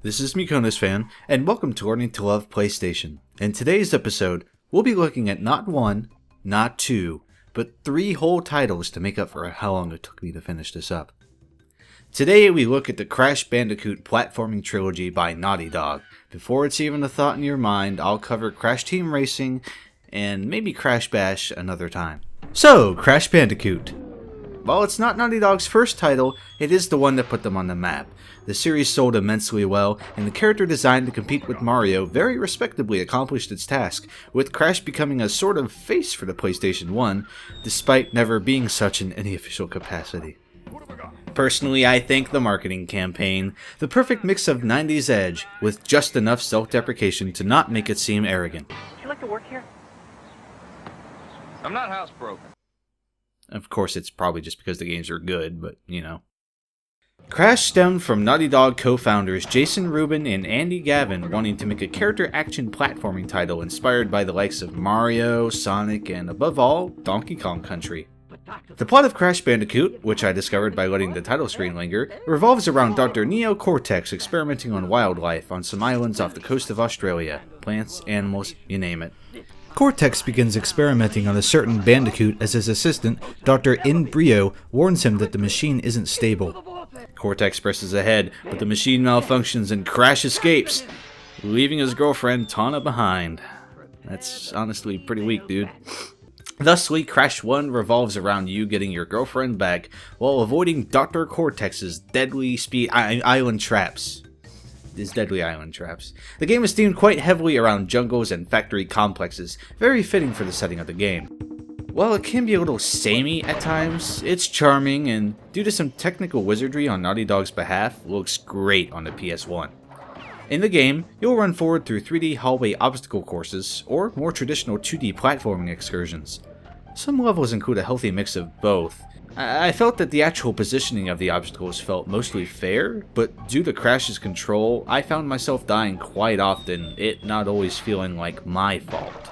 This is MykonosFan, and welcome to Learning to Love PlayStation. In today's episode, we'll be looking at not one, not two, but 3 whole titles to make up for how long it took me to finish this up. Today we look at the Crash Bandicoot platforming trilogy by Naughty Dog. Before it's even a thought in your mind, I'll cover Crash Team Racing and maybe Crash Bash another time. So, Crash Bandicoot. While it's not Naughty Dog's first title, it is the one that put them on the map. The series sold immensely well, and the character design to compete with Mario very respectably accomplished its task, with Crash becoming a sort of face for the PlayStation 1, despite never being such in any official capacity. Personally, I think the marketing campaign, the perfect mix of 90s edge, with just enough self-deprecation to not make it seem arrogant. Would you like to work here? I'm not housebroken. Of course, it's probably just because the games are good, but, you know. Crash stemmed from Naughty Dog co-founders Jason Rubin and Andy Gavin wanting to make a character action platforming title inspired by the likes of Mario, Sonic, and above all, Donkey Kong Country. The plot of Crash Bandicoot, which I discovered by letting the title screen linger, revolves around Dr. Neo Cortex experimenting on wildlife on some islands off the coast of Australia. Plants, animals, you name it. Cortex begins experimenting on a certain Bandicoot as his assistant, Dr. Inbrio, warns him that the machine isn't stable. Cortex presses ahead, but the machine malfunctions and Crash escapes, leaving his girlfriend Tana behind. That's honestly pretty weak, dude. Thusly, Crash 1 revolves around you getting your girlfriend back while avoiding Dr. Cortex's deadly island traps. The game is themed quite heavily around jungles and factory complexes, very fitting for the setting of the game. While it can be a little samey at times, it's charming and, due to some technical wizardry on Naughty Dog's behalf, looks great on the PS1. In the game, you'll run forward through 3D hallway obstacle courses, or more traditional 2D platforming excursions. Some levels include a healthy mix of both. I felt that the actual positioning of the obstacles felt mostly fair, but due to Crash's control, I found myself dying quite often, it not always feeling like my fault.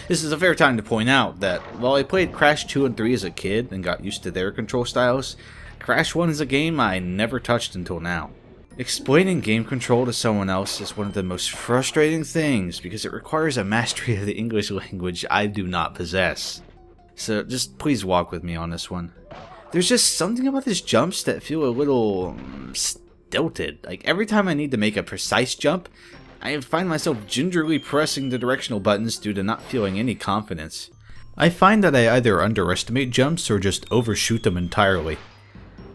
This is a fair time to point out that while I played Crash 2 and 3 as a kid and got used to their control styles, Crash 1 is a game I never touched until now. Explaining game control to someone else is one of the most frustrating things because it requires a mastery of the English language I do not possess. So just please walk with me on this one. There's just something about his jumps that feel a little stilted. Like every time I need to make a precise jump, I find myself gingerly pressing the directional buttons due to not feeling any confidence. I find that I either underestimate jumps or just overshoot them entirely.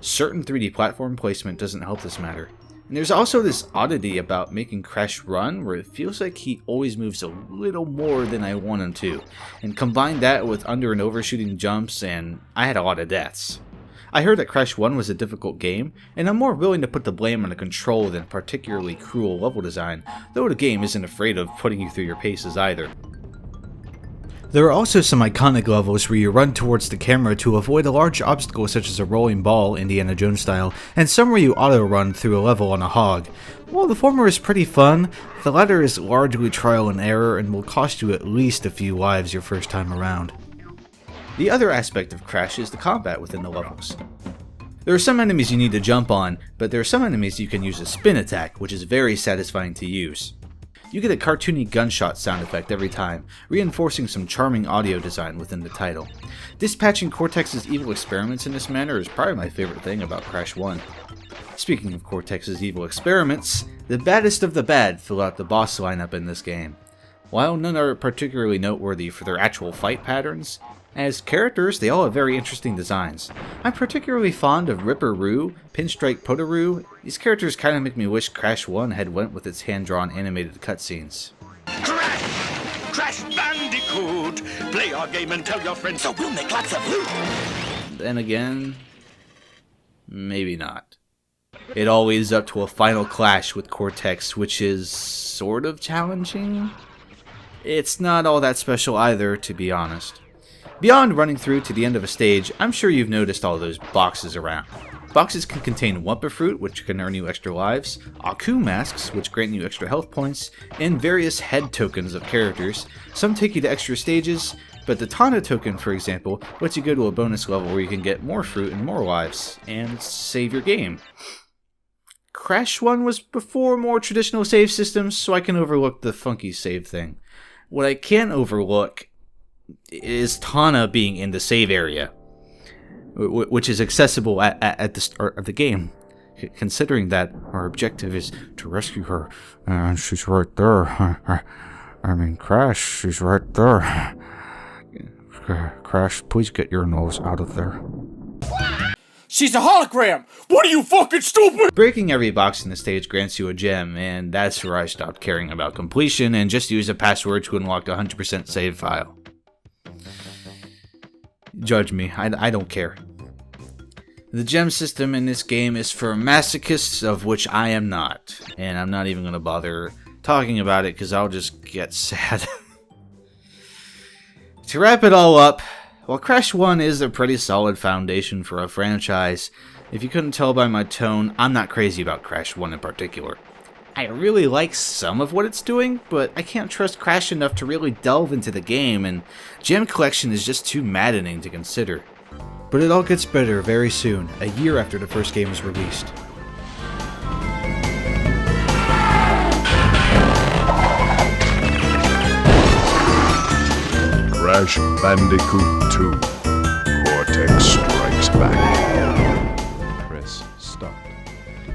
Certain 3D platform placement doesn't help this matter. And there's also this oddity about making Crash run where it feels like he always moves a little more than I want him to. And combine that with under and overshooting jumps and I had a lot of deaths. I heard that Crash 1 was a difficult game, and I'm more willing to put the blame on the control than particularly cruel level design, though the game isn't afraid of putting you through your paces either. There are also some iconic levels where you run towards the camera to avoid a large obstacle such as a rolling ball, Indiana Jones style, and some where you auto-run through a level on a hog. While the former is pretty fun, the latter is largely trial and error and will cost you at least a few lives your first time around. The other aspect of Crash is the combat within the levels. There are some enemies you need to jump on, but there are some enemies you can use a spin attack, which is very satisfying to use. You get a cartoony gunshot sound effect every time, reinforcing some charming audio design within the title. Dispatching Cortex's evil experiments in this manner is probably my favorite thing about Crash 1. Speaking of Cortex's evil experiments, the baddest of the bad fill out the boss lineup in this game. While none are particularly noteworthy for their actual fight patterns, as characters, they all have very interesting designs. I'm particularly fond of Ripper-Roo, Pinstripe Potoroo. These characters kind of make me wish Crash 1 had went with its hand-drawn animated cutscenes. Crash Bandicoot! Play our game and tell your friends so we'll make lots of loot! Then again, maybe not. It all leads up to a final clash with Cortex, which is sort of challenging. It's not all that special either, to be honest. Beyond running through to the end of a stage, I'm sure you've noticed all those boxes around. Boxes can contain Wumpa Fruit, which can earn you extra lives, Aku masks, which grant you extra health points, and various head tokens of characters. Some take you to extra stages, but the Tana token, for example, lets you go to a bonus level where you can get more fruit and more lives, and save your game. Crash 1 was before more traditional save systems, so I can overlook the funky save thing. What I can't overlook is Tana being in the save area, which is accessible at the start of the game. Considering that our objective is to rescue her, and she's right there. I mean, Crash, she's right there. Crash, please get your nose out of there. She's a hologram! What are you, fucking stupid? Breaking every box in the stage grants you a gem, and that's where I stopped caring about completion and just use a password to unlock a 100% save file. Judge me, I don't care. The gem system in this game is for masochists, of which I am not, and I'm not even going to bother talking about it because I'll just get sad. To wrap it all up, while Crash 1 is a pretty solid foundation for a franchise, if you couldn't tell by my tone, I'm not crazy about Crash 1 in particular. I really like some of what it's doing, but I can't trust Crash enough to really delve into the game, and gem collection is just too maddening to consider. But it all gets better very soon, a year after the first game was released. Crash Bandicoot 2, Cortex Strikes Back. Press start.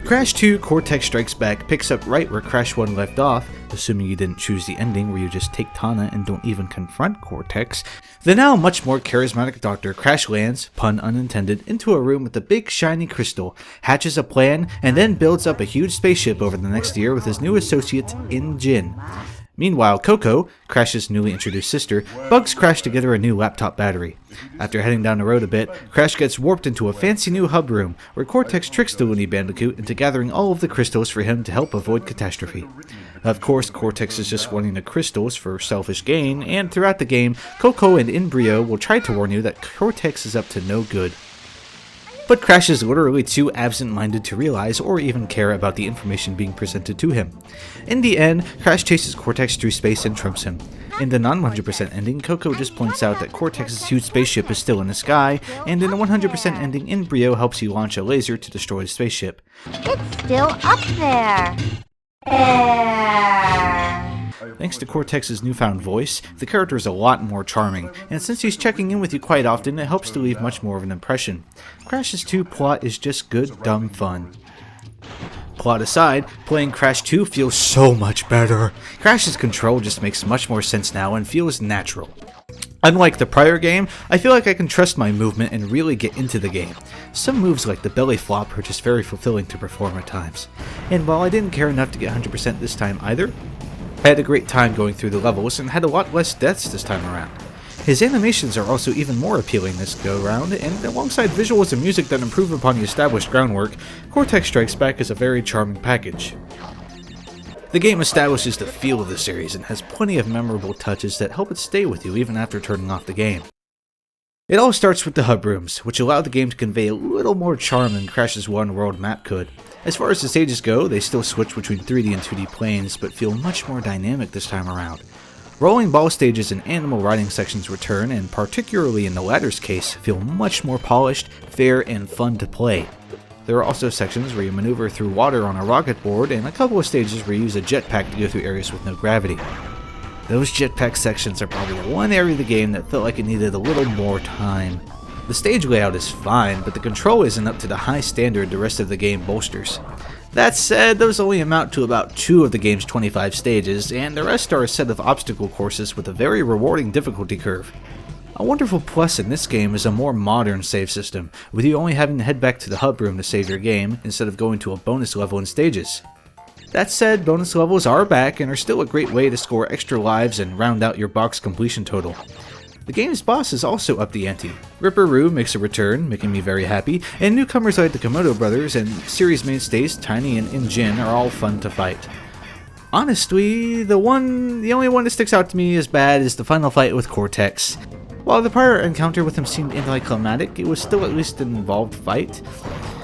Crash 2 Cortex Strikes Back picks up right where Crash 1 left off, assuming you didn't choose the ending where you just take Tana and don't even confront Cortex. The now much more charismatic Doctor Crash lands, pun unintended, into a room with a big shiny crystal, hatches a plan, and then builds up a huge spaceship over the next year with his new associate, Jin. Meanwhile, Coco, Crash's newly introduced sister, bugs Crash to get her a new laptop battery. After heading down the road a bit, Crash gets warped into a fancy new hub room, where Cortex tricks the loony Bandicoot into gathering all of the crystals for him to help avoid catastrophe. Of course, Cortex is just wanting the crystals for selfish gain, and throughout the game, Coco and Embryo will try to warn you that Cortex is up to no good. But Crash is literally too absent-minded to realize or even care about the information being presented to him. In the end, Crash chases Cortex through space and trumps him. In the non-100% ending, Coco just points out that Cortex's huge spaceship is still in the sky, and in the 100% ending, Embryo helps you launch a laser to destroy the spaceship. It's still up there. Thanks to Cortex's newfound voice, the character is a lot more charming, and since he's checking in with you quite often, it helps to leave much more of an impression. Crash's 2 plot is just good, dumb fun. Plot aside, playing Crash 2 feels so much better. Crash's control just makes much more sense now and feels natural. Unlike the prior game, I feel like I can trust my movement and really get into the game. Some moves like the belly flop are just very fulfilling to perform at times. And while I didn't care enough to get 100% this time either, I had a great time going through the levels and had a lot less deaths this time around. His animations are also even more appealing this go-round, and alongside visuals and music that improve upon the established groundwork, Cortex Strikes Back is a very charming package. The game establishes the feel of the series and has plenty of memorable touches that help it stay with you even after turning off the game. It all starts with the hub rooms, which allow the game to convey a little more charm than Crash's one world map could. As far as the stages go, they still switch between 3D and 2D planes, but feel much more dynamic this time around. Rolling ball stages and animal riding sections return, and particularly in the latter's case, feel much more polished, fair, and fun to play. There are also sections where you maneuver through water on a rocket board, and a couple of stages where you use a jetpack to go through areas with no gravity. Those jetpack sections are probably the one area of the game that felt like it needed a little more time. The stage layout is fine, but the control isn't up to the high standard the rest of the game bolsters. That said, those only amount to about 2 of the game's 25 stages, and the rest are a set of obstacle courses with a very rewarding difficulty curve. A wonderful plus in this game is a more modern save system, with you only having to head back to the hub room to save your game, instead of going to a bonus level in stages. That said, bonus levels are back and are still a great way to score extra lives and round out your box completion total. The game's boss is also up the ante. Ripper Roo makes a return, making me very happy, and newcomers like the Komodo brothers and series mainstays Tiny and Jin are all fun to fight. Honestly, the only one that sticks out to me as bad is the final fight with Cortex. While the prior encounter with him seemed anticlimactic, it was still at least an involved fight.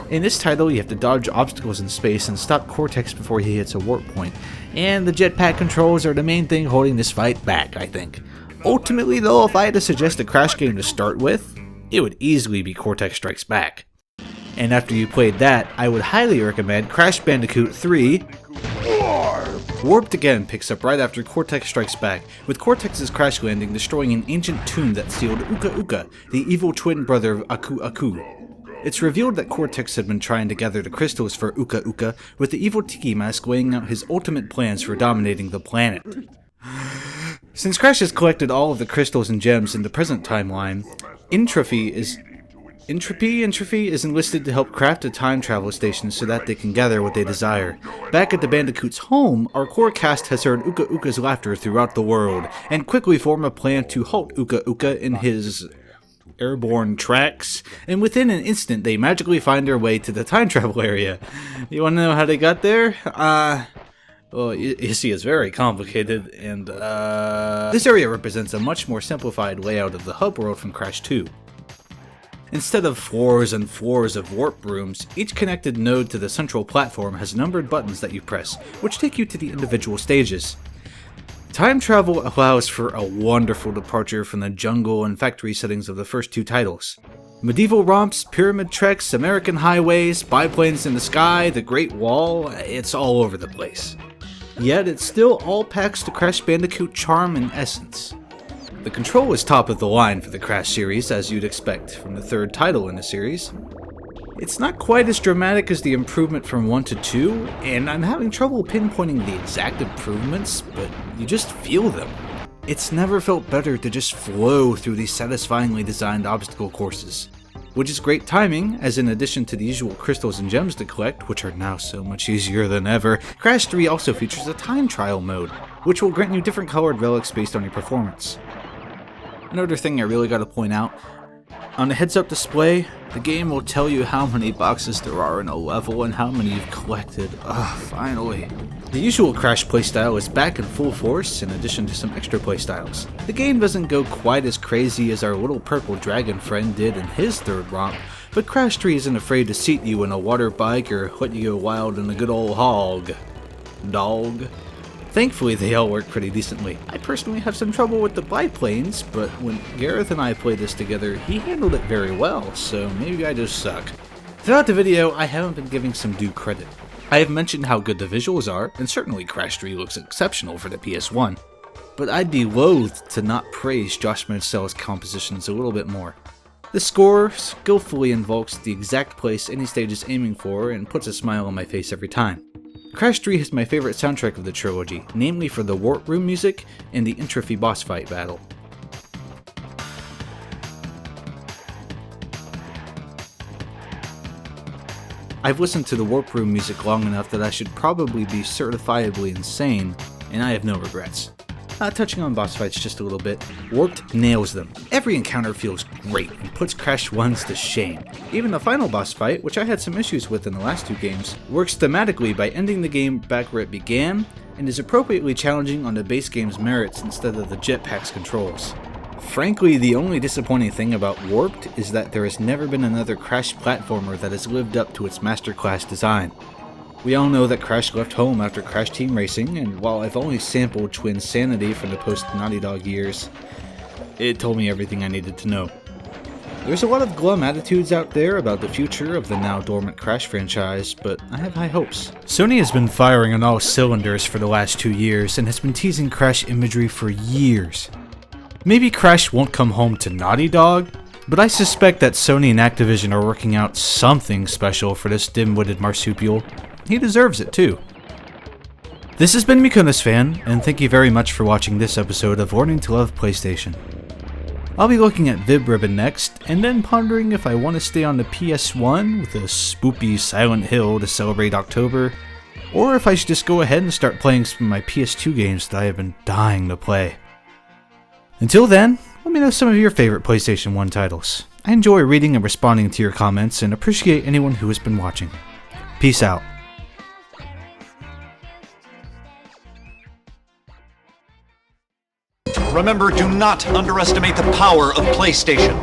In this title, you have to dodge obstacles in space and stop Cortex before he hits a warp point, and the jetpack controls are the main thing holding this fight back, I think. Ultimately though, if I had to suggest a Crash game to start with, it would easily be Cortex Strikes Back. And after you played that, I would highly recommend Crash Bandicoot 3. Warped again picks up right after Cortex Strikes Back, with Cortex's crash landing destroying an ancient tomb that sealed Uka Uka, the evil twin brother of Aku Aku. It's revealed that Cortex had been trying to gather the crystals for Uka Uka, with the evil Tiki Mask laying out his ultimate plans for dominating the planet. Since Crash has collected all of the crystals and gems in the present timeline, Entropy is enlisted to help craft a time travel station so that they can gather what they desire. Back at the Bandicoot's home, our core cast has heard Uka Uka's laughter throughout the world, and quickly form a plan to halt Uka Uka in his airborne tracks, and within an instant they magically find their way to the time travel area. You wanna know how they got there? Well, you see, it's very complicated, and this area represents a much more simplified layout of the hub world from Crash 2. Instead of floors and floors of warp rooms, each connected node to the central platform has numbered buttons that you press, which take you to the individual stages. Time travel allows for a wonderful departure from the jungle and factory settings of the first two titles. Medieval romps, pyramid treks, American highways, biplanes in the sky, the Great Wall, it's all over the place. Yet it still all packs the Crash Bandicoot charm and essence. The control is top of the line for the Crash series, as you'd expect from the third title in the series. It's not quite as dramatic as the improvement from 1 to 2, and I'm having trouble pinpointing the exact improvements, but you just feel them. It's never felt better to just flow through these satisfyingly designed obstacle courses. Which is great timing, as in addition to the usual crystals and gems to collect, which are now so much easier than ever, Crash 3 also features a time trial mode, which will grant you different colored relics based on your performance. Another thing I really gotta point out, on the heads-up display, the game will tell you how many boxes there are in a level and how many you've collected. Finally. The usual Crash playstyle is back in full force, in addition to some extra playstyles. The game doesn't go quite as crazy as our little purple dragon friend did in his third romp, but Crash 3 isn't afraid to seat you in a water bike or let you go wild in a good old hog. Dog. Thankfully, they all work pretty decently. I personally have some trouble with the biplanes, but when Gareth and I played this together, he handled it very well, so maybe I just suck. Throughout the video, I haven't been giving some due credit. I have mentioned how good the visuals are, and certainly Crash 3 looks exceptional for the PS1, but I'd be loath to not praise Josh Mancel's compositions a little bit more. The score skillfully invokes the exact place any stage is aiming for and puts a smile on my face every time. Crash 3 is my favorite soundtrack of the trilogy, namely for the Warp Room music and the Entropy boss fight battle. I've listened to the Warp Room music long enough that I should probably be certifiably insane, and I have no regrets. Touching on boss fights just a little bit, Warped nails them. Every encounter feels great and puts Crash 1's to shame. Even the final boss fight, which I had some issues with in the last two games, works thematically by ending the game back where it began, and is appropriately challenging on the base game's merits instead of the jetpack's controls. Frankly, the only disappointing thing about Warped is that there has never been another Crash platformer that has lived up to its masterclass design. We all know that Crash left home after Crash Team Racing, and while I've only sampled Twin Sanity from the post-Naughty Dog years, it told me everything I needed to know. There's a lot of glum attitudes out there about the future of the now dormant Crash franchise, but I have high hopes. Sony has been firing on all cylinders for the last 2 years, and has been teasing Crash imagery for years. Maybe Crash won't come home to Naughty Dog, but I suspect that Sony and Activision are working out something special for this dim-witted marsupial. He deserves it too. This has been MykonosFan, and thank you very much for watching this episode of Learning to Love PlayStation. I'll be looking at Vib Ribbon next, and then pondering if I want to stay on the PS1 with a spoopy Silent Hill to celebrate October, or if I should just go ahead and start playing some of my PS2 games that I have been dying to play. Until then, let me know some of your favorite PlayStation 1 titles. I enjoy reading and responding to your comments, and appreciate anyone who has been watching. Peace out. Remember, do not underestimate the power of PlayStation.